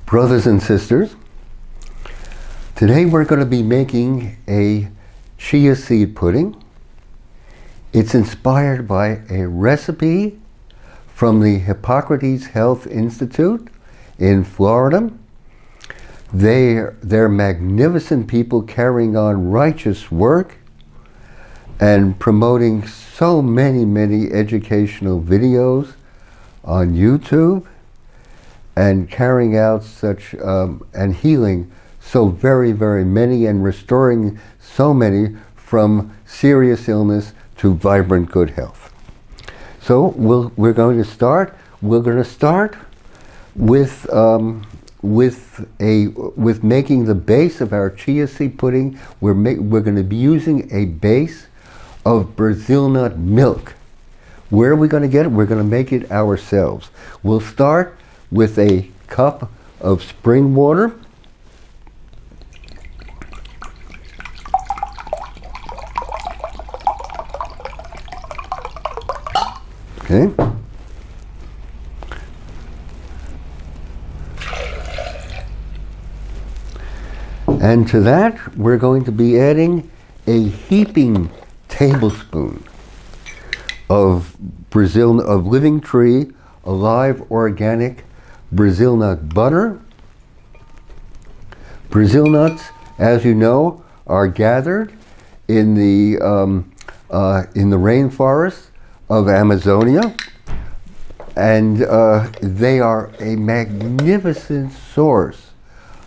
Brothers and sisters, today we're going to be making a chia seed pudding. It's inspired by a recipe from the Hippocrates Health Institute in Florida. They're magnificent people carrying on righteous work and promoting so many educational videos on YouTube and carrying out such and healing so very many and restoring so many from serious illness to vibrant good health. So we're going to start. We're going to start with making the base of our chia seed pudding. We're going to be using a base of Brazil nut milk. Where are we going to get it? We're going to make it ourselves. We'll start with a cup of spring water. Okay. And to that, we're going to be adding a heaping tablespoon of living tree, alive, organic Brazil nut butter. Brazil nuts, as you know, are gathered in the rainforest of Amazonia, and they are a magnificent source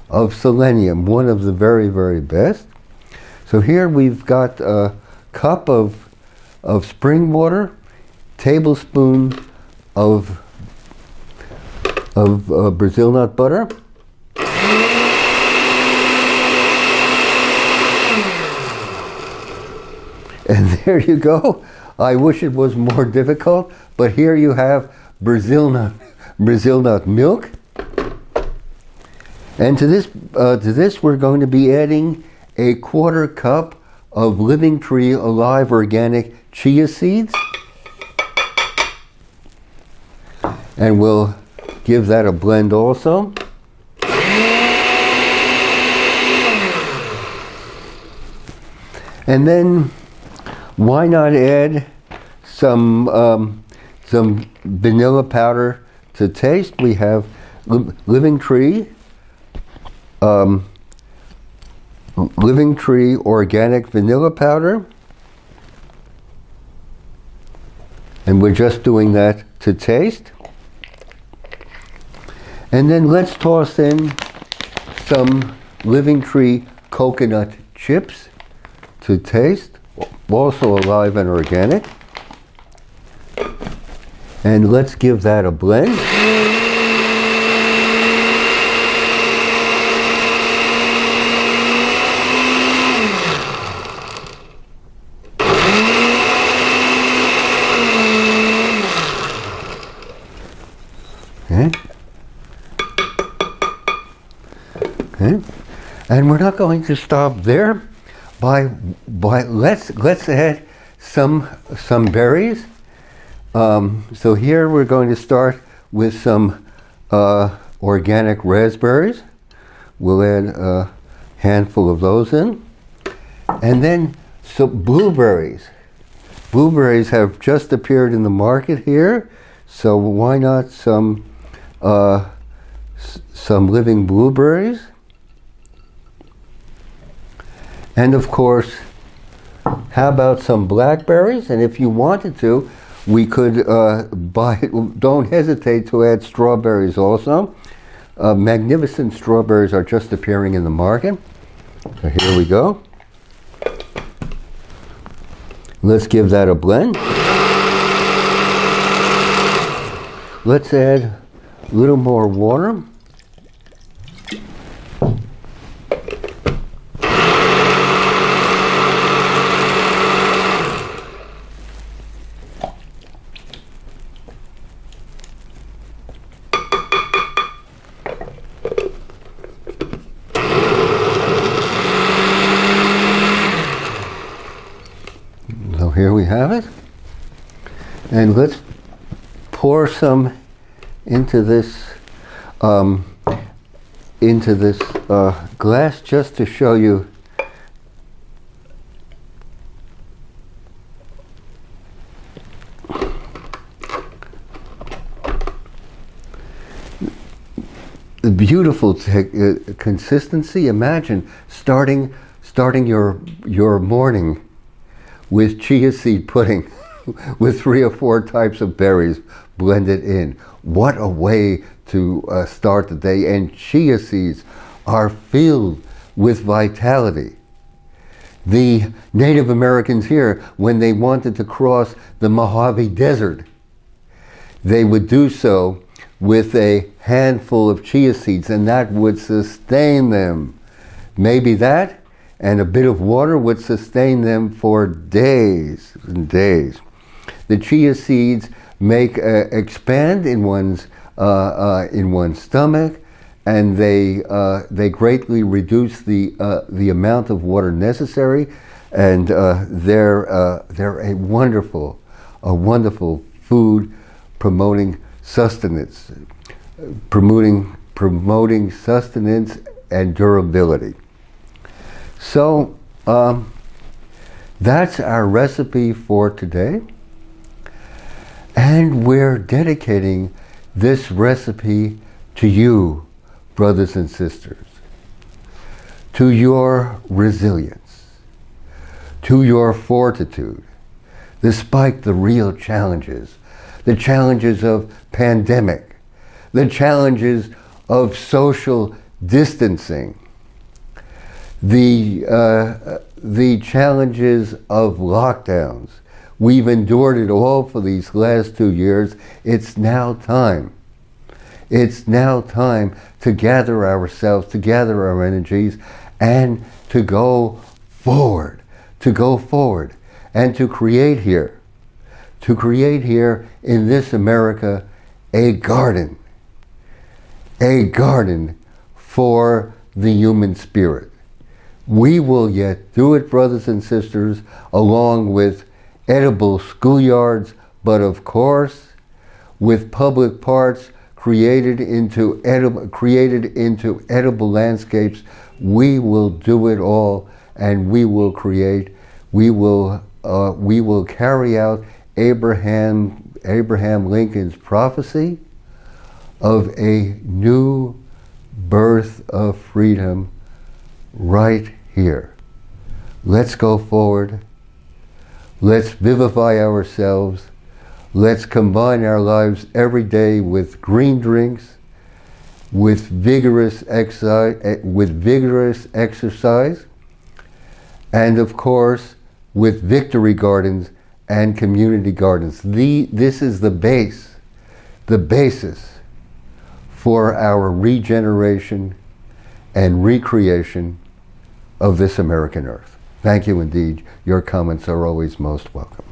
of selenium, one of the very best. So here we've got a cup of spring water, tablespoon of Brazil nut butter, and there you go. I wish it was more difficult, but here you have Brazil nut milk. And to this we're going to be adding a 1/4 cup of living tree alive organic chia seeds. And we'll give that a blend also. And then why not add some vanilla powder to taste? We have living tree organic vanilla powder, and we're just doing that to taste. And then let's toss in some living tree coconut chips to taste, also alive and organic. And let's give that a blend. Okay. And we're not going to stop there. Let's add some berries. So here we're going to start with some organic raspberries. We'll add a handful of those in, and then some blueberries. Blueberries have just appeared in the market here, so why not some living blueberries? And of course, how about some blackberries? And if you wanted to, we could don't hesitate to add strawberries also. Magnificent strawberries are just appearing in the market. So here we go. Let's give that a blend. Let's add a little more water. So here we have it. And let's pour some into this into this glass just to show you the beautiful consistency. Imagine starting your morning with chia seed pudding with 3 or 4 types of berries blended in. What a way to start the day. And chia seeds are filled with vitality. The Native Americans here, when they wanted to cross the Mojave Desert, they would do so with a handful of chia seeds, and that would sustain them. Maybe that and a bit of water would sustain them for days and days. The chia seeds expand in one's stomach, and they greatly reduce the amount of water necessary, and they're a wonderful food promoting sustenance, promoting sustenance and durability. So that's our recipe for today, and we're dedicating this recipe to you, brothers and sisters, to your resilience, to your fortitude, despite the real challenges, the challenges of pandemic, the challenges of social distancing, the challenges of lockdowns. We've endured it all for these last 2 years. It's now time. It's now time to gather ourselves, to gather our energies, and to go forward, and to create here in this America a garden for the human spirit. We will yet do it, brothers and sisters, along with edible schoolyards, but of course with public parks created into edible landscapes. We will do it all, and we will carry out Abraham Lincoln's prophecy of a new birth of freedom right here. Let's go forward. Let's vivify ourselves. Let's combine our lives every day with green drinks, with vigorous exercise, and of course with victory gardens and community gardens. This is the basis for our regeneration and recreation of this American earth. Thank you indeed. Your comments are always most welcome.